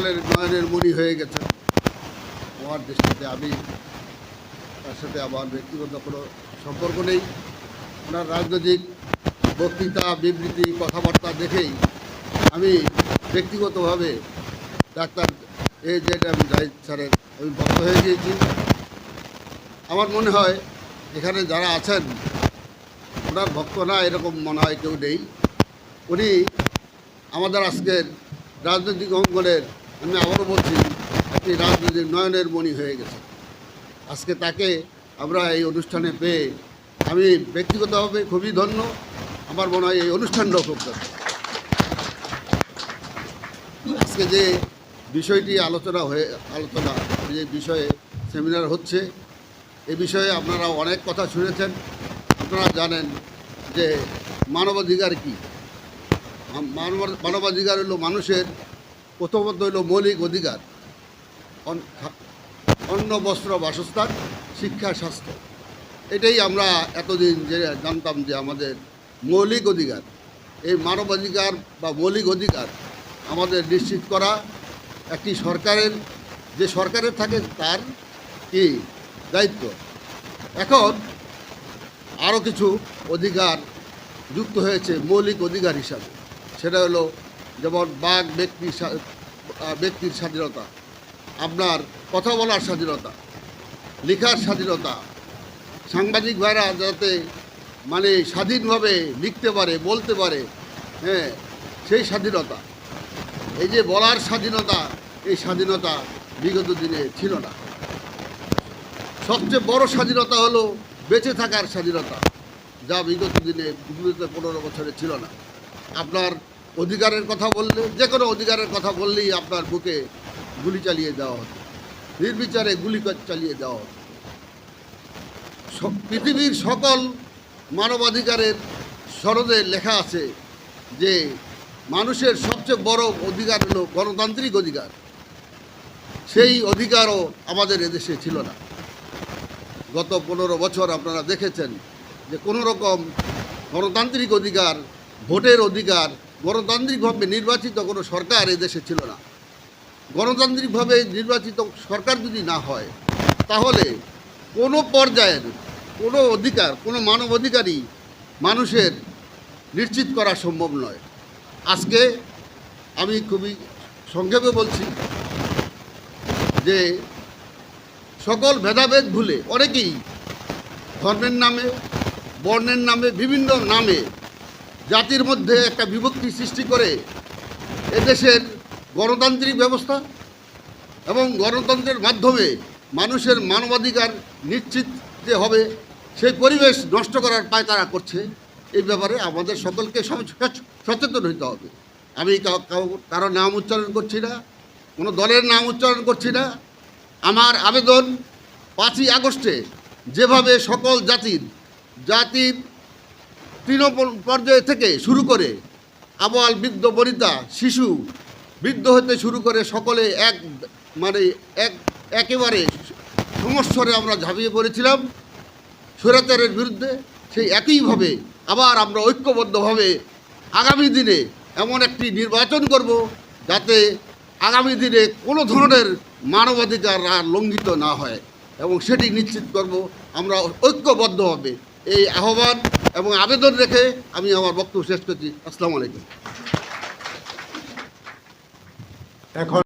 সকলের নয়নের মণি হয়ে গেছেন আমার দৃষ্টিতে। আমি তার সাথে আমার ব্যক্তিগত কোনো সম্পর্ক নেই। ওনার রাজনৈতিক বক্তৃতা, বিবৃতি, কথাবার্তা দেখেই আমি ব্যক্তিগতভাবে ডাক্তার AJM জাহিদ স্যারের আমি ভক্ত হয়ে গিয়েছি। আমার মনে হয় এখানে যারা আছেন ওনার ভক্ত না এরকম মনে হয় কেউ নেই। উনি আমাদের আজকের রাজনৈতিক অঙ্গনের, আমি আবারও বলছি, একটি রাজনৈতিক নয়নের মণি হয়ে গেছে। আজকে তাকে আমরা এই অনুষ্ঠানে পেয়ে আমি ব্যক্তিগতভাবে খুবই ধন্য। আমার মনে হয় এই অনুষ্ঠানটাও খুব ধন্য। আজকে যে বিষয়টি আলোচনা যে বিষয়ে সেমিনার হচ্ছে, এ বিষয়ে আপনারা অনেক কথা শুনেছেন। আপনারা জানেন যে মানবাধিকার কী। মানবাধিকার হলো মানুষের প্রথমত হলো মৌলিক অধিকার, অন্ন, বস্ত্র, বাসস্থান, শিক্ষা, স্বাস্থ্য। এটাই আমরা এতদিন যে জানতাম যে আমাদের মৌলিক অধিকার। এই মানবাধিকার বা মৌলিক অধিকার আমাদের নিশ্চিত করা একটি সরকারের, যে সরকারের থাকে তার কি দায়িত্ব। এখন আরও কিছু অধিকার যুক্ত হয়েছে মৌলিক অধিকার হিসাবে। সেটা হলো যেমন ব্যক্তির স্বাধীনতা, আপনার কথা বলার স্বাধীনতা, লেখার স্বাধীনতা, সাংবাদিক ভাইরা যাতে মানে স্বাধীনভাবে লিখতে পারে, বলতে পারে, সেই স্বাধীনতা। এই যে বলার স্বাধীনতা, এই স্বাধীনতা বিগত দিনে ছিল না। সবচেয়ে বড় স্বাধীনতা হলো বেঁচে থাকার স্বাধীনতা, যা বিগত 15 বছরে ছিল না। আপনার অধিকারের কথা বললে, যে কোনো অধিকারের কথা বললেই আপনার বুকে গুলি চালিয়ে দেওয়া হতো, নির্বিচারে গুলি চালিয়ে দেওয়া হতো। পৃথিবীর সকল মানবাধিকারের সনদে লেখা আছে যে মানুষের সবচেয়ে বড় অধিকার হলো গণতান্ত্রিক অধিকার। সেই অধিকারও আমাদের এদেশে ছিল না। গত 15 বছর আপনারা দেখেছেন যে কোনো রকম গণতান্ত্রিক অধিকার, ভোটের অধিকার, গণতান্ত্রিকভাবে নির্বাচিত কোনো সরকার এদেশে ছিল না। গণতান্ত্রিকভাবে নির্বাচিত সরকার যদি না হয়, তাহলে কোনো পর্যায়ের কোনো অধিকার, কোনো মানবাধিকারই মানুষের নিশ্চিত করা সম্ভব নয়। আজকে আমি খুবই সংক্ষেপে বলছি যে সকল ভেদাভেদ ভুলে অনেকেই ধর্মের নামে, বর্ণের নামে, বিভিন্ন নামে জাতির মধ্যে একটা বিভক্তি সৃষ্টি করে এদেশের গণতান্ত্রিক ব্যবস্থা এবং গণতন্ত্রের মাধ্যমে মানুষের মানবাধিকার নিশ্চিত যে হবে সেই পরিবেশ নষ্ট করার পায় তারা করছে। এই ব্যাপারে আমাদের সকলকে সচেতন হতে হবে। আমি কারো নাম উচ্চারণ করছি না, কোনো দলের নাম উচ্চারণ করছি না। আমার আবেদন 5ই আগস্টে যেভাবে সকল জাতির তৃণমূল পর্যায় থেকে শুরু করে আবাল, বৃদ্ধ, বনিতা, শিশু, বৃদ্ধ হতে শুরু করে সকলে একেবারে সমস্বরে আমরা ঝাঁপিয়ে পড়েছিলাম স্বৈরাচারের বিরুদ্ধে। সেই একইভাবে আবার আমরা ঐক্যবদ্ধভাবে আগামী দিনে এমন একটি নির্বাচন করব যাতে আগামী দিনে কোনো ধরনের মানবাধিকার আর লঙ্ঘিত না হয়, এবং সেটি নিশ্চিত করব আমরা ঐক্যবদ্ধভাবে। এই আহ্বান এবং আবেদন রেখে আমি আমার বক্তব্য শেষ করছি। আসসালামু আলাইকুম। এখন